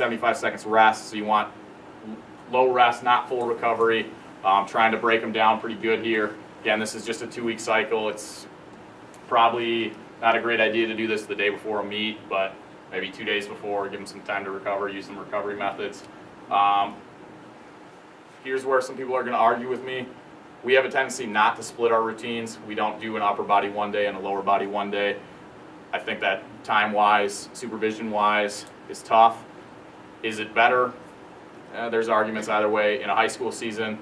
75 seconds rest, so you want low rest, not full recovery. Trying to break them down pretty good here. Again, this is just a 2-week cycle. It's probably not a great idea to do this the day before a meet, but maybe 2 days before, give them some time to recover, use some recovery methods. Here's where some people are going to argue with me. We have a tendency not to split our routines. We don't do an upper body one day and a lower body one day. I think that time-wise, supervision-wise, is tough. Is it better? There's arguments either way. In a high school season,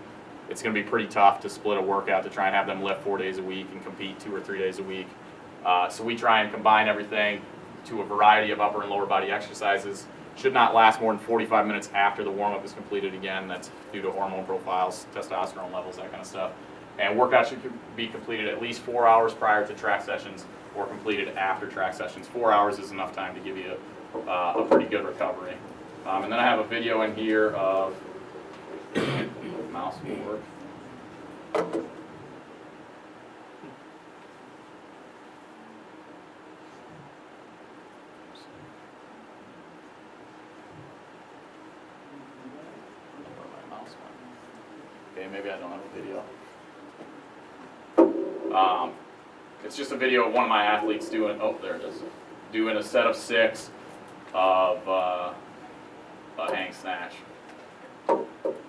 it's going to be pretty tough to split a workout to try and have them lift 4 days a week and compete 2 or 3 days a week. So we try and combine everything to a variety of upper and lower body exercises. Should not last more than 45 minutes after the warm-up is completed. Again, that's due to hormone profiles, testosterone levels, that kind of stuff. And workouts should be completed at least 4 hours prior to track sessions or completed after track sessions. 4 hours is enough time to give you a pretty good recovery. And then I have a video in here of mouse will work. Okay, maybe I don't have a video. It's just a video of one of my athletes doing, oh, there it is, doing a set of 6 of a hang snatch.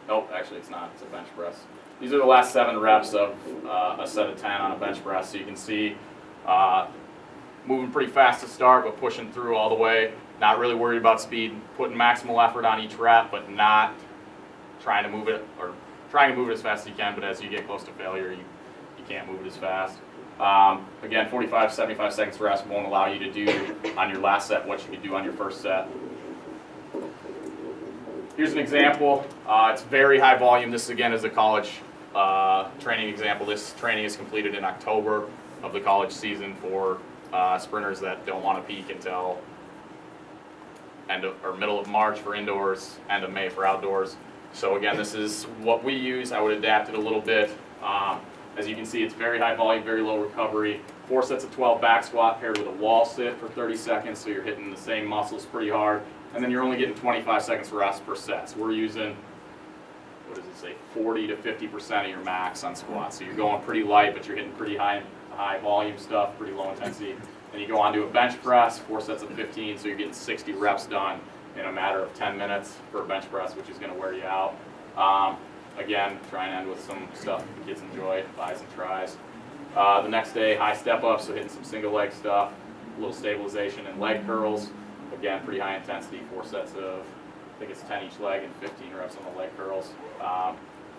Nope, actually it's not, it's a bench press. These are the last 7 reps of a set of 10 on a bench press. So you can see moving pretty fast to start, but pushing through all the way. Not really worried about speed, putting maximal effort on each rep, but not trying to move it, or trying to move it as fast as you can, but as you get close to failure, you can't move it as fast. Again, 45, 75 seconds rest won't allow you to do on your last set what you could do on your first set. Here's an example. It's very high volume. This again is a college training example. This training is completed in October of the college season for sprinters that don't want to peak until end of, or middle of March for indoors, end of May for outdoors. So again, this is what we use. I would adapt it a little bit. As you can see, it's very high volume, very low recovery. 4 sets of 12 back squat paired with a wall sit for 30 seconds, so you're hitting the same muscles pretty hard. And then you're only getting 25 seconds rest per set. So we're using, what does it say, 40 to 50% of your max on squats. So you're going pretty light, but you're hitting pretty high volume stuff, pretty low intensity. Then you go on to a bench press, 4 sets of 15, so you're getting 60 reps done in a matter of 10 minutes for a bench press, which is going to wear you out. Again, try and end with some stuff the kids enjoy, bis and tris. The next day, high step up, so hitting some single leg stuff, a little stabilization and leg curls. Again, pretty high intensity, 4 sets of, I think it's 10 each leg and 15 reps on the leg curls.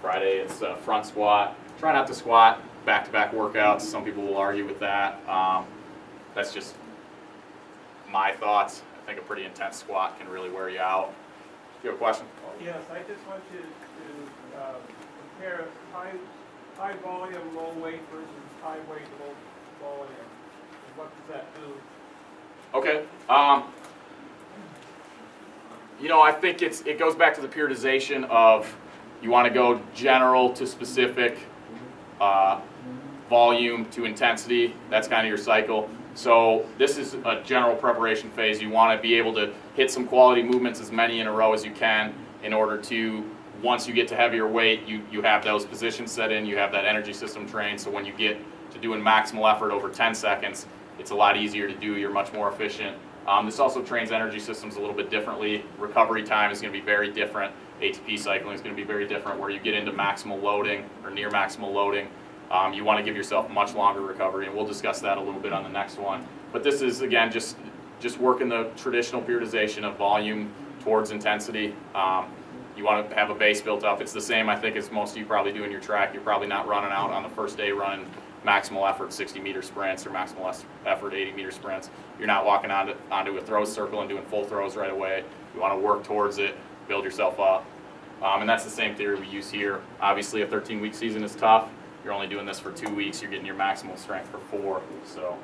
Friday, it's front squat. Try not to squat back-to-back workouts. Some people will argue with that. That's just my thoughts. I think a pretty intense squat can really wear you out. Do you have a question? Yes, I just want you to compare high volume, low weight versus high weight, low volume. What does that do? Okay. You know, I think it goes back to the periodization of you want to go general to specific, volume to intensity. That's kind of your cycle. So this is a general preparation phase. You want to be able to hit some quality movements, as many in a row as you can, in order to, once you get to heavier weight, you have those positions set in, you have that energy system trained, so when you get to doing maximal effort over 10 seconds, it's a lot easier to do, you're much more efficient. This also trains energy systems a little bit differently. Recovery time is going to be very different. ATP cycling is going to be very different, where you get into maximal loading or near maximal loading. You want to give yourself much longer recovery, and we'll discuss that a little bit on the next one. But this is, again, just working the traditional periodization of volume towards intensity. You want to have a base built up. It's the same, I think, as most of you probably do in your track. You're probably not running out on the first day running maximal effort 60-meter sprints or maximal effort 80-meter sprints. You're not walking onto a throw circle and doing full throws right away. You want to work towards it, build yourself up. And that's the same theory we use here. Obviously, a 13-week season is tough. You're only doing this for 2 weeks. You're getting your maximal strength for 4. So,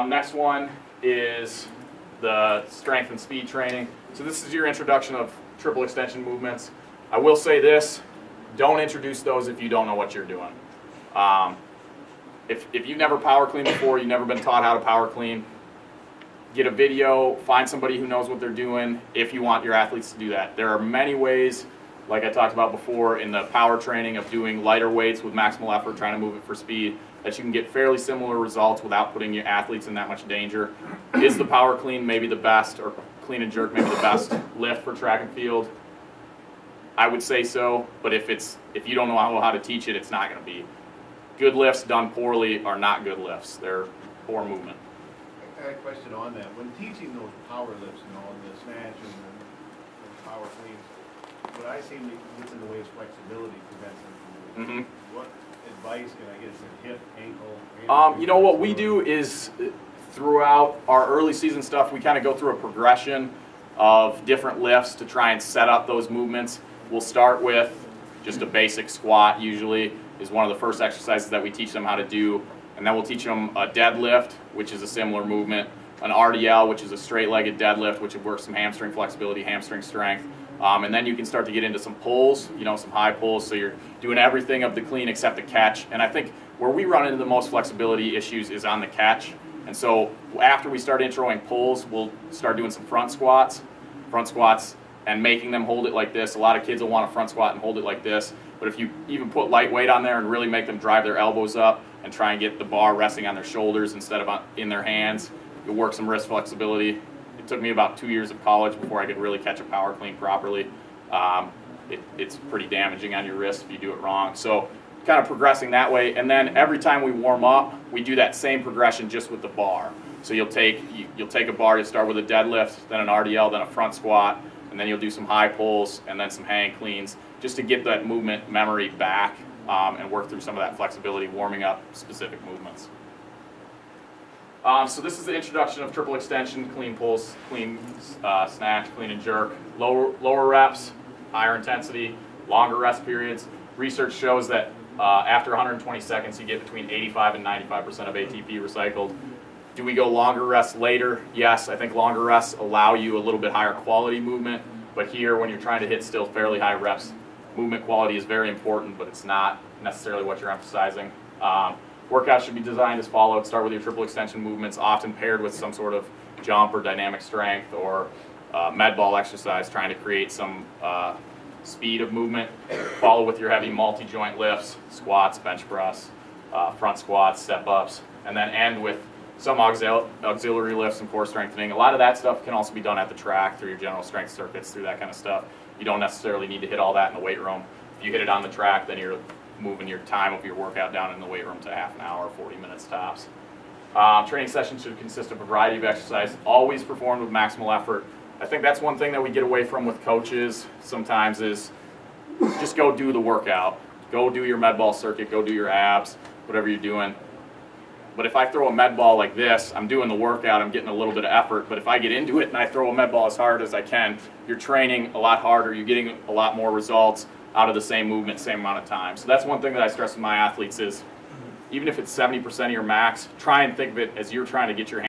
next one is the strength and speed training. So this is your introduction of triple extension movements. I will say this, don't introduce those if you don't know what you're doing. If you've never power cleaned before, you've never been taught how to power clean, get a video, find somebody who knows what they're doing if you want your athletes to do that. There are many ways, like I talked about before, in the power training of doing lighter weights with maximal effort, trying to move it for speed, that you can get fairly similar results without putting your athletes in that much danger. Is the power clean maybe the best, or clean and jerk maybe the best lift for track and field? I would say so, but if you don't know how to teach it, it's not going to be. Good lifts done poorly are not good lifts. They're poor movement. I got a question on that. When teaching those power lifts, the snatch and the power cleans, what I see gets in the way is flexibility prevents them from moving. What advice can I get? Is it hip, ankle? What we do is throughout our early season stuff, we kind of go through a progression of different lifts to try and set up those movements. We'll start with just a basic squat, usually is one of the first exercises that we teach them how to do. And then we'll teach them a deadlift, which is a similar movement, an RDL, which is a straight-legged deadlift, which works some hamstring flexibility, hamstring strength. And then you can start to get into some pulls, some high pulls. So you're doing everything of the clean except the catch. And I think where we run into the most flexibility issues is on the catch. And so after we start introing pulls, we'll start doing some front squats, and making them hold it like this. A lot of kids will want a front squat and hold it like this. But if you even put light weight on there and really make them drive their elbows up and try and get the bar resting on their shoulders instead of in their hands, you'll work some wrist flexibility. It took me about 2 years of college before I could really catch a power clean properly. It's pretty damaging on your wrist if you do it wrong. So kind of progressing that way. And then every time we warm up, we do that same progression just with the bar. So you'll take a bar, you start with a deadlift, then an RDL, then a front squat, and then you'll do some high pulls and then some hang cleans just to get that movement memory back and work through some of that flexibility, warming up specific movements. So this is the introduction of triple extension, clean pulls, clean snatch, clean and jerk. Lower reps, higher intensity, longer rest periods. Research shows that after 120 seconds you get between 85 and 95% of ATP recycled. Do we go longer rests later? Yes, I think longer rests allow you a little bit higher quality movement, but here when you're trying to hit still fairly high reps, movement quality is very important, but it's not necessarily what you're emphasizing. Workouts should be designed as followed. Start with your triple extension movements, often paired with some sort of jump or dynamic strength or med ball exercise, trying to create some speed of movement. Follow with your heavy multi-joint lifts, squats, bench press, front squats, step-ups, and then end with some auxiliary lifts and core strengthening. A lot of that stuff can also be done at the track through your general strength circuits, through that kind of stuff. You don't necessarily need to hit all that in the weight room. If you hit it on the track, then you're moving your time of your workout down in the weight room to half an hour, 40 minutes tops. Training sessions should consist of a variety of exercise, always performed with maximal effort. I think that's one thing that we get away from with coaches sometimes is just go do the workout. Go do your med ball circuit, go do your abs, whatever you're doing. But if I throw a med ball like this, I'm doing the workout, I'm getting a little bit of effort, but if I get into it and I throw a med ball as hard as I can, you're training a lot harder, you're getting a lot more results out of the same movement, same amount of time. So that's one thing that I stress with my athletes is, even if it's 70% of your max, try and think of it as you're trying to get your